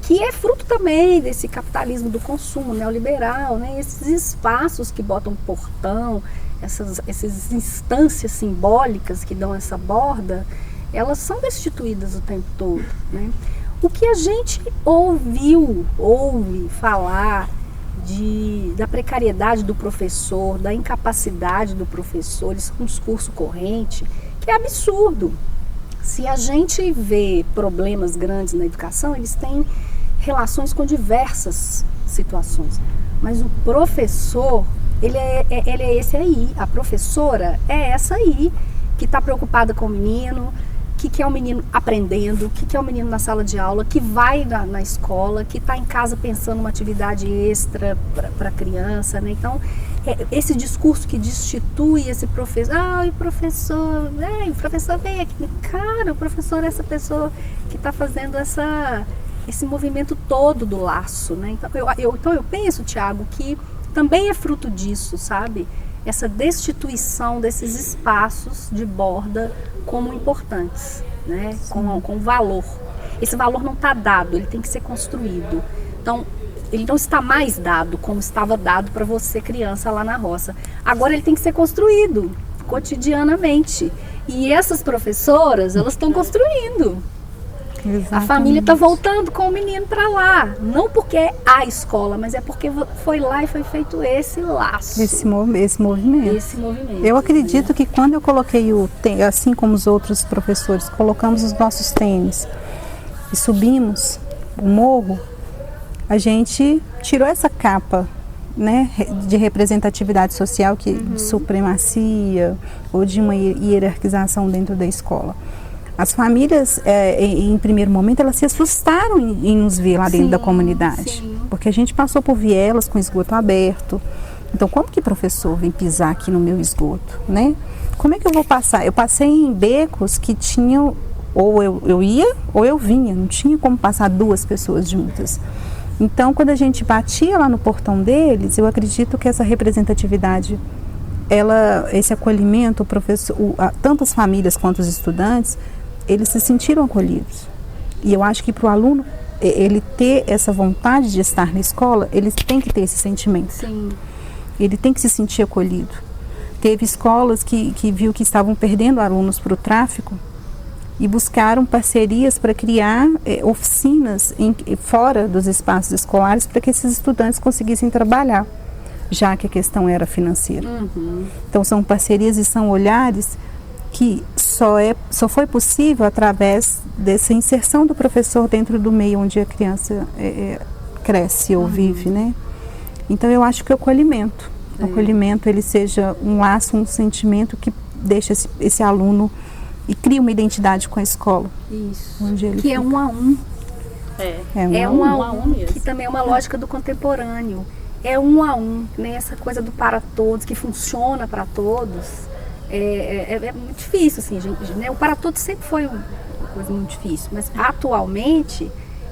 que é fruto também desse capitalismo do consumo neoliberal, né? Esses espaços que botam portão, essas instâncias simbólicas que dão essa borda, elas são destituídas o tempo todo, né? O que a gente ouve falar da precariedade do professor, da incapacidade do professor, isso é um discurso corrente, que é absurdo. Se a gente vê problemas grandes na educação, eles têm relações com diversas situações. Mas o professor, ele é esse aí. A professora é essa aí, que está preocupada com o menino, que quer o menino aprendendo, que quer o menino na sala de aula, que vai na escola, que está em casa pensando uma atividade extra para a criança, né? Então, esse discurso que destitui esse professor, o professor vem aqui, cara, o professor é essa pessoa que está fazendo esse movimento todo do laço, né? Então eu penso, Tiago, que também é fruto disso, sabe? Essa destituição desses espaços de borda como importantes, né? Com valor. Esse valor não está dado, ele tem que ser construído. Então, ele não está mais dado como estava dado para você, criança, lá na roça. Agora ele tem que ser construído cotidianamente. E essas professoras, elas estão construindo. Exatamente. A família está voltando com o menino para lá. Não porque é a escola, mas é porque foi lá e foi feito esse laço. Esse movimento. Eu acredito que quando eu coloquei assim como os outros professores, colocamos os nossos tênis e subimos o morro, a gente tirou essa capa, né, de representatividade social, de supremacia ou de uma hierarquização dentro da escola. As famílias, em primeiro momento, elas se assustaram em nos ver lá dentro da comunidade, porque a gente passou por vielas com esgoto aberto. Então, como que professor vem pisar aqui no meu esgoto, né? Como é que eu vou passar? Eu passei em becos que tinham, ou eu ia ou eu vinha, não tinha como passar duas pessoas juntas. Então, quando a gente batia lá no portão deles, eu acredito que essa representatividade, esse acolhimento, o professor, tanto as famílias quanto os estudantes, eles se sentiram acolhidos. E eu acho que para o aluno, ele ter essa vontade de estar na escola, ele tem que ter esse sentimento. Sim. Ele tem que se sentir acolhido. Teve escolas que viu que estavam perdendo alunos para o tráfico e buscaram parcerias para criar oficinas fora dos espaços escolares para que esses estudantes conseguissem trabalhar, já que a questão era financeira. Então são parcerias e são olhares que só foi possível através dessa inserção do professor dentro do meio onde a criança cresce ou vive, né? Então eu acho que o acolhimento, ele seja um laço, um sentimento que deixa esse aluno e cria uma identidade com a escola. Isso. Onde ele que fica. É um a um. É um a um, que também é uma lógica do contemporâneo. É um a um, né? Essa coisa do para todos, que funciona para todos. É muito difícil, assim, gente, né? O para todos sempre foi uma coisa muito difícil, mas atualmente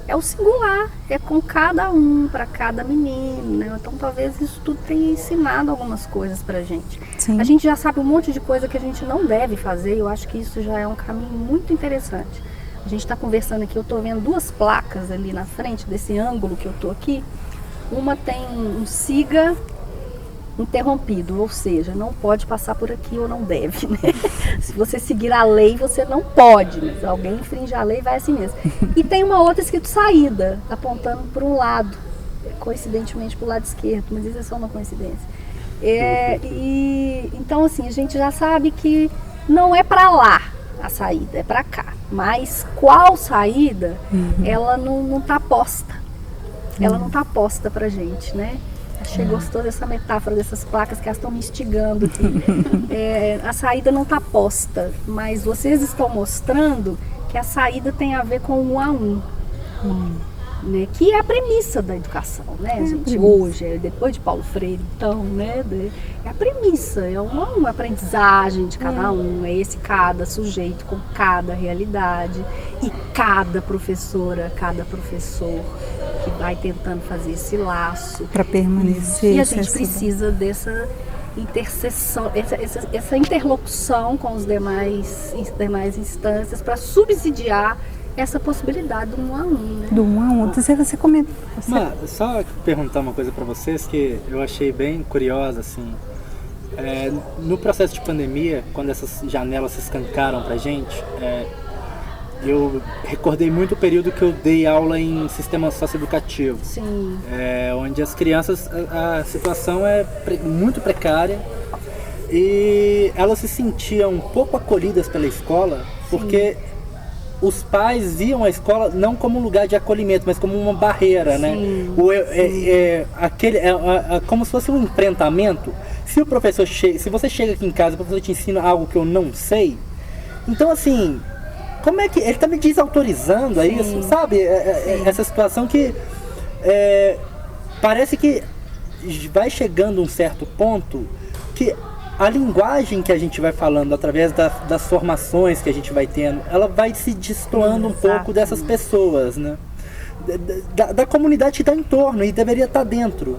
é o singular, é com cada um, para cada menino, né? Então talvez isso tudo tenha ensinado algumas coisas pra gente. Sim. A gente já sabe um monte de coisa que a gente não deve fazer, e eu acho que isso já é um caminho muito interessante. A gente está conversando aqui, eu estou vendo duas placas ali na frente desse ângulo que eu estou aqui. Uma tem um siga interrompido, ou seja, não pode passar por aqui ou não deve, né? Se você seguir a lei, você não pode, mas alguém infringe a lei, vai assim mesmo. E tem uma outra escrito saída, apontando para um lado, coincidentemente para o lado esquerdo, mas isso é só uma coincidência. Então assim, a gente já sabe que não é para lá a saída, é para cá, mas qual saída, ela não está posta, ela não está posta pra gente, né? Achei gostoso essa metáfora dessas placas que elas estão me instigando aqui. A saída não está posta, mas vocês estão mostrando que a saída tem a ver com um a um, né? Que é a premissa da educação, né, gente? Hoje, depois de Paulo Freire, então, né? É a premissa, é uma aprendizagem de cada um, é esse cada sujeito com cada realidade e cada professora, cada professor que vai tentando fazer esse laço para permanecer. E a gente precisa dessa interseção, essa interlocução com as demais instâncias para subsidiar essa possibilidade do 1 a 1, né? Do 1 a 1. Você comenta. Só perguntar uma coisa para vocês que eu achei bem curiosa, assim. No processo de pandemia, quando essas janelas se escancaram pra gente, eu recordei muito o período que eu dei aula em sistema socioeducativo. Sim. Onde as crianças, a situação é muito precária e elas se sentiam um pouco acolhidas pela escola, porque os pais viam a escola não como um lugar de acolhimento, mas como uma barreira, né? Como se fosse um enfrentamento. Se o professor se você chega aqui em casa, o professor te ensina algo que eu não sei, então assim, como é que ele está me desautorizando a isso, sabe? Essa situação que parece que vai chegando um certo ponto que a linguagem que a gente vai falando através das formações que a gente vai tendo, ela vai se destoando um pouco dessas pessoas, né? Da comunidade que está em torno e deveria estar dentro.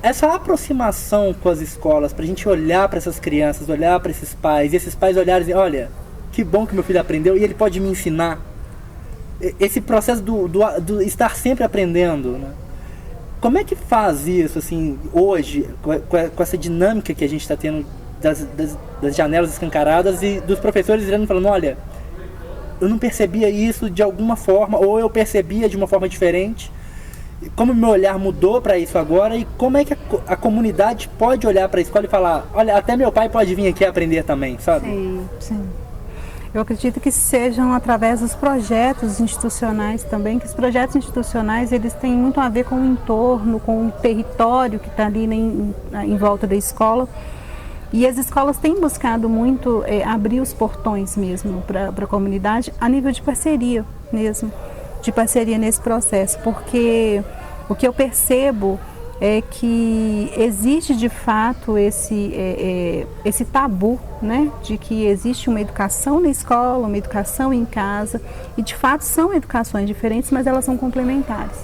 Essa aproximação com as escolas, para a gente olhar para essas crianças, olhar para esses pais, e esses pais olharem e dizer, olha, que bom que meu filho aprendeu e ele pode me ensinar. Esse processo do estar sempre aprendendo, né? Como é que faz isso, assim, hoje, com essa dinâmica que a gente está tendo das janelas escancaradas e dos professores virando e falando, olha, eu não percebia isso de alguma forma, ou eu percebia de uma forma diferente. Como o meu olhar mudou para isso agora e como é que a comunidade pode olhar para a escola e falar, olha, até meu pai pode vir aqui aprender também, sabe? Sim. Eu acredito que sejam através dos projetos institucionais também, que os projetos institucionais eles têm muito a ver com o entorno, com o território que está ali em volta da escola. E as escolas têm buscado muito abrir os portões mesmo para a comunidade a nível de parceria mesmo. De parceria nesse processo, porque o que eu percebo é que existe de fato esse tabu, né, de que existe uma educação na escola, uma educação em casa, e de fato são educações diferentes, mas elas são complementares.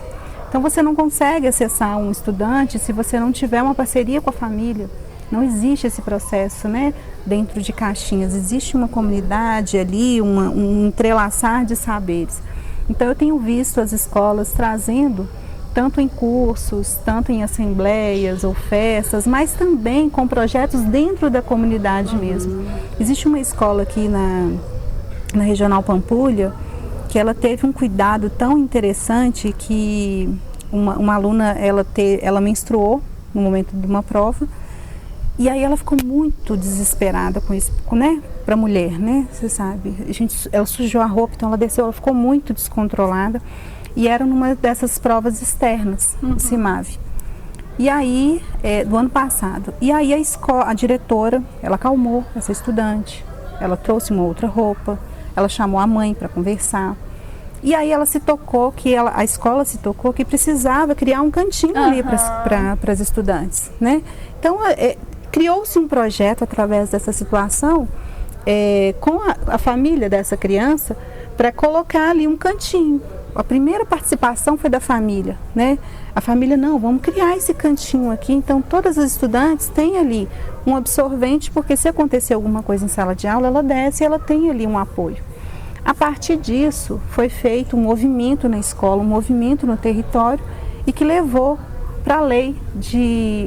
Então você não consegue acessar um estudante se você não tiver uma parceria com a família. Não existe esse processo, né, dentro de caixinhas, existe uma comunidade ali, um entrelaçar de saberes. Então eu tenho visto as escolas trazendo, tanto em cursos, tanto em assembleias ou festas, mas também com projetos dentro da comunidade mesmo. Existe uma escola aqui na Regional Pampulha, que ela teve um cuidado tão interessante que uma aluna, ela menstruou no momento de uma prova, e aí ela ficou muito desesperada com isso, né? Para a mulher, né? Você sabe, ela sujou a roupa, então ela desceu, ela ficou muito descontrolada e era numa dessas provas externas, no CIMAV. E aí, do ano passado, e aí a diretora, ela acalmou essa estudante, ela trouxe uma outra roupa, ela chamou a mãe para conversar. E aí ela se tocou, a escola se tocou que precisava criar um cantinho ali para as estudantes, né? Então, criou-se um projeto através dessa situação com a família dessa criança para colocar ali um cantinho. A primeira participação foi da família, né? A família, não, vamos criar esse cantinho aqui. Então, todas as estudantes têm ali um absorvente, porque se acontecer alguma coisa em sala de aula, ela desce e ela tem ali um apoio. A partir disso, foi feito um movimento na escola, um movimento no território e que levou para a lei de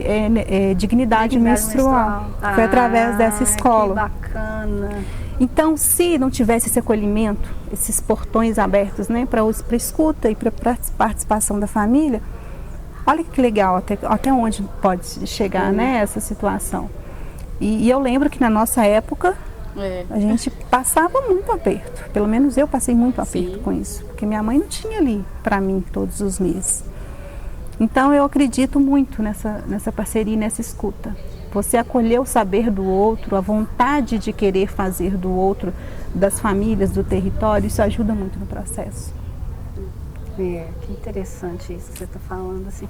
dignidade menstrual. Foi através dessa escola. Que bacana. Então, se não tivesse esse acolhimento, esses portões abertos, né, para escuta e para participação da família, olha que legal, até onde pode chegar, né, essa situação. E eu lembro que na nossa época, a gente passava muito aperto. Pelo menos eu passei muito aperto com isso, porque minha mãe não tinha ali para mim todos os meses. Então eu acredito muito nessa parceria e nessa escuta. Você acolher o saber do outro, a vontade de querer fazer do outro, das famílias, do território, isso ajuda muito no processo. Que interessante isso que você está falando. Assim,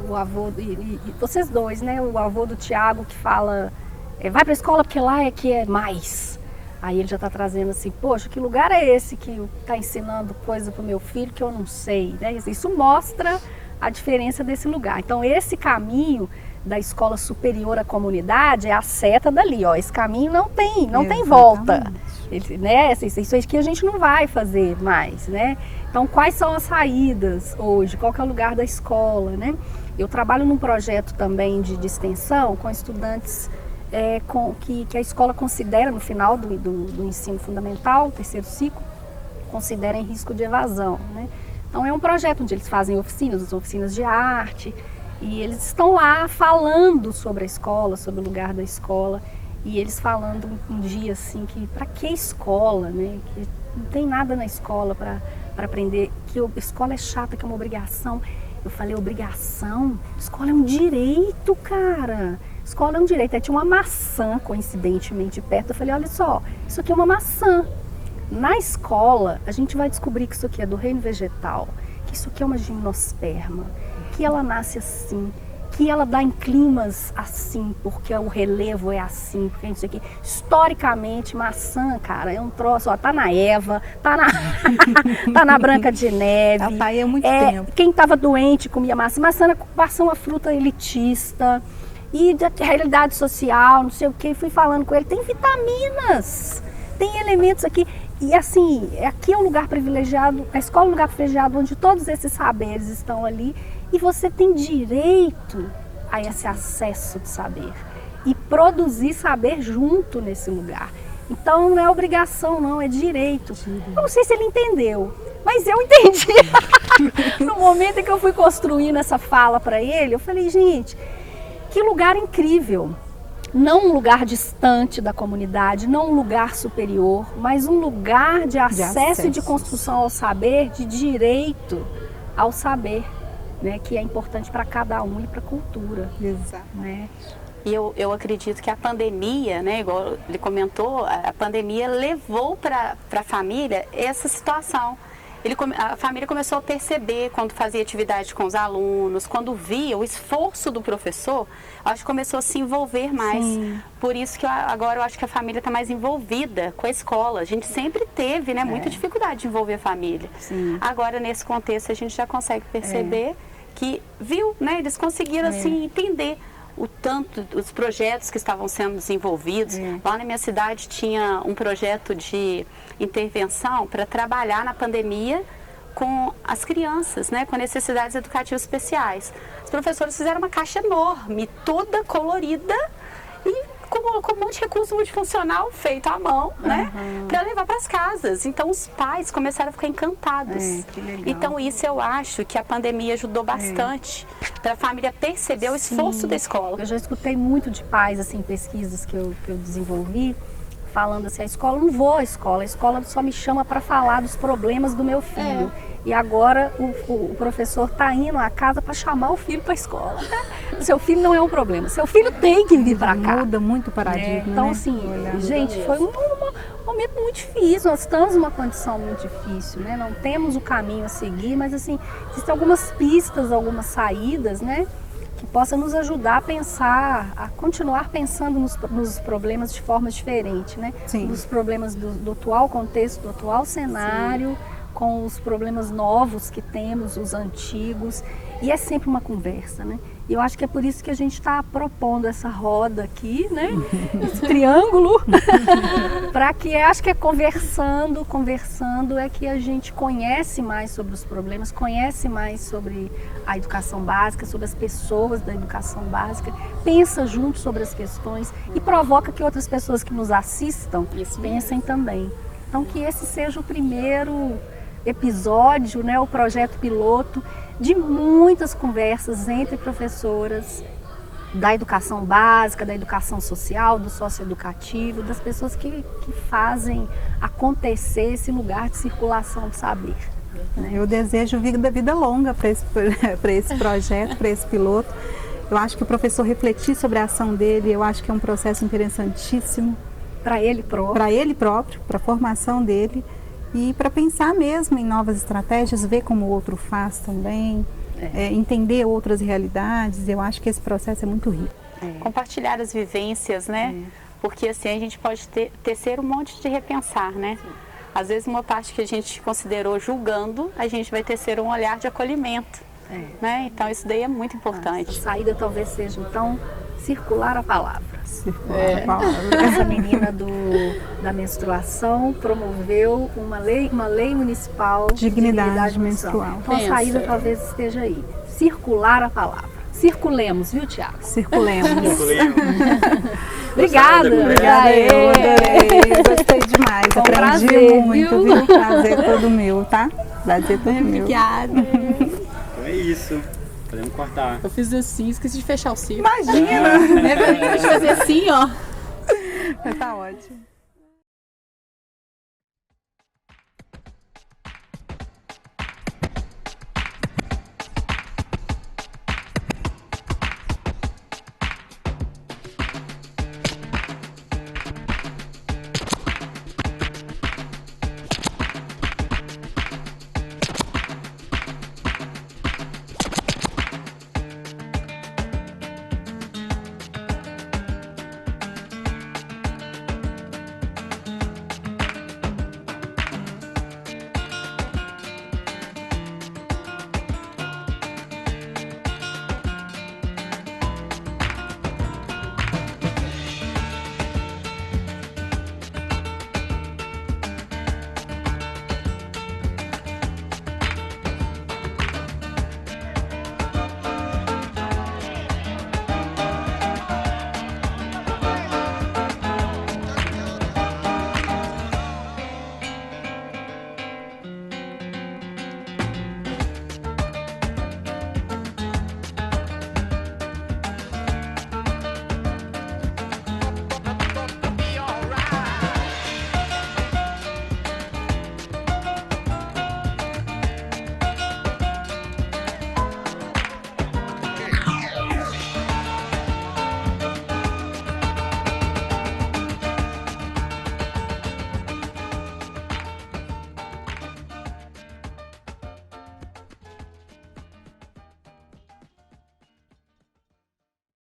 o avô, e vocês dois, né? O avô do Tiago que fala, vai para a escola porque lá é que é mais. Aí ele já está trazendo assim, poxa, que lugar é esse que está ensinando coisa para o meu filho que eu não sei, né? Isso mostra a diferença desse lugar. Então esse caminho da escola superior à comunidade é a seta dali, ó. Esse caminho não tem volta. Né? Isso é que a gente não vai fazer mais, né? Então, quais são as saídas hoje? Qual que é o lugar da escola, né? Eu trabalho num projeto também de extensão com estudantes que a escola considera no final do ensino fundamental, terceiro ciclo, considera em risco de evasão, né? Então é um projeto onde eles fazem oficinas de arte, e eles estão lá falando sobre a escola, sobre o lugar da escola, e eles falando um dia assim que para que escola, né? Que não tem nada na escola para aprender, que a escola é chata, que é uma obrigação. Eu falei, obrigação? Escola é um direito, cara. Escola é um direito. Aí tinha uma maçã, coincidentemente, perto. Eu falei, olha só, isso aqui é uma maçã. Na escola, a gente vai descobrir que isso aqui é do reino vegetal, que isso aqui é uma gimnosperma, que ela nasce assim, que ela dá em climas assim, porque o relevo é assim, porque isso aqui. Historicamente, maçã, cara, é um troço, ó, tá na Eva, tá na Branca de Neve. Ela tá aí há muito tempo. Quem estava doente comia maçã. Maçã é uma fruta elitista. E da realidade social, não sei o que, fui falando com ele, tem vitaminas, tem elementos aqui. E assim, aqui é um lugar privilegiado, a escola é um lugar privilegiado onde todos esses saberes estão ali e você tem direito a esse acesso de saber e produzir saber junto nesse lugar. Então não é obrigação não, é direito. Eu não sei se ele entendeu, mas eu entendi. No momento em que eu fui construindo essa fala para ele, eu falei, gente, que lugar incrível. Não um lugar distante da comunidade, não um lugar superior, mas um lugar de acesso e de construção ao saber, de direito ao saber, né, que é importante para cada um e para a cultura. Exato. Né? E eu acredito que a pandemia, né, igual ele comentou, a pandemia levou para a família essa situação. A família começou a perceber quando fazia atividade com os alunos, quando via o esforço do professor, acho que começou a se envolver mais. Sim. Por isso que agora eu acho que a família está mais envolvida com a escola. A gente sempre teve, né, muita dificuldade de envolver a família. Sim. Agora, nesse contexto, a gente já consegue perceber que viu, né, eles conseguiram assim, entender o tanto, os projetos que estavam sendo desenvolvidos. Lá na minha cidade tinha um projeto de intervenção para trabalhar na pandemia com as crianças, né, com necessidades educativas especiais. Os professores fizeram uma caixa enorme, toda colorida e com um monte de recurso multifuncional feito à mão, né, para levar para as casas. Então os pais começaram a ficar encantados. Que legal. Então isso eu acho que a pandemia ajudou bastante para a família perceber o esforço da escola. Eu já escutei muito de pais, assim, pesquisas que eu desenvolvi, falando assim, a escola, não vou à escola, a escola só me chama para falar dos problemas do meu filho. E agora o professor está indo à casa para chamar o filho para a escola. Seu filho não é um problema, seu filho tem que vir para cá. Muda muito o paradigma, Então, né? assim, gente, foi um momento muito difícil, nós estamos numa condição muito difícil, né? Não temos o caminho a seguir, mas assim, existem algumas pistas, algumas saídas, né? Que possa nos ajudar a pensar, a continuar pensando nos problemas de forma diferente, né? Sim. Nos problemas do atual contexto, do atual cenário, sim, com os problemas novos que temos, os antigos, e é sempre uma conversa, né? E eu acho que é por isso que a gente está propondo essa roda aqui, né? Esse triângulo, para que, acho que é conversando é que a gente conhece mais sobre os problemas, conhece mais sobre a educação básica, sobre as pessoas da educação básica, pensa junto sobre as questões e provoca que outras pessoas que nos assistam pensem também. Então que esse seja o primeiro episódio, né, o projeto piloto de muitas conversas entre professoras da educação básica, da educação social, do socioeducativo, das pessoas que fazem acontecer esse lugar de circulação de saber. Né? Eu desejo vida longa para esse projeto, para esse piloto. Eu acho que o professor refletir sobre a ação dele, eu acho que é um processo interessantíssimo. Para ele próprio. Para ele próprio, para a formação dele. E para pensar mesmo em novas estratégias, ver como o outro faz também, entender outras realidades. Eu acho que esse processo é muito rico. Compartilhar as vivências, né? Porque assim a gente pode tecer um monte de repensar, né? Sim. Às vezes uma parte que a gente considerou julgando, a gente vai tecer um olhar de acolhimento, né? Então isso daí é muito importante. A saída talvez seja então circular a palavra. Circular a palavra. Essa menina da menstruação promoveu uma lei municipal de Dignidade menstrual. menstrual. Então a saída talvez esteja aí. Circular a palavra. Circulemos, viu, Tiago? Circulemos. Obrigada. Obrigada, eu adorei. Gostei demais. Foi um Aprendi prazer, muito, viu? viu? Prazer todo meu, tá? Prazer todo meu. Obrigada. Então é isso. Podemos cortar. Eu fiz assim, esqueci de fechar o círculo. Imagina! É pra mim, deixa eu fazer assim, ó. Tá ótimo.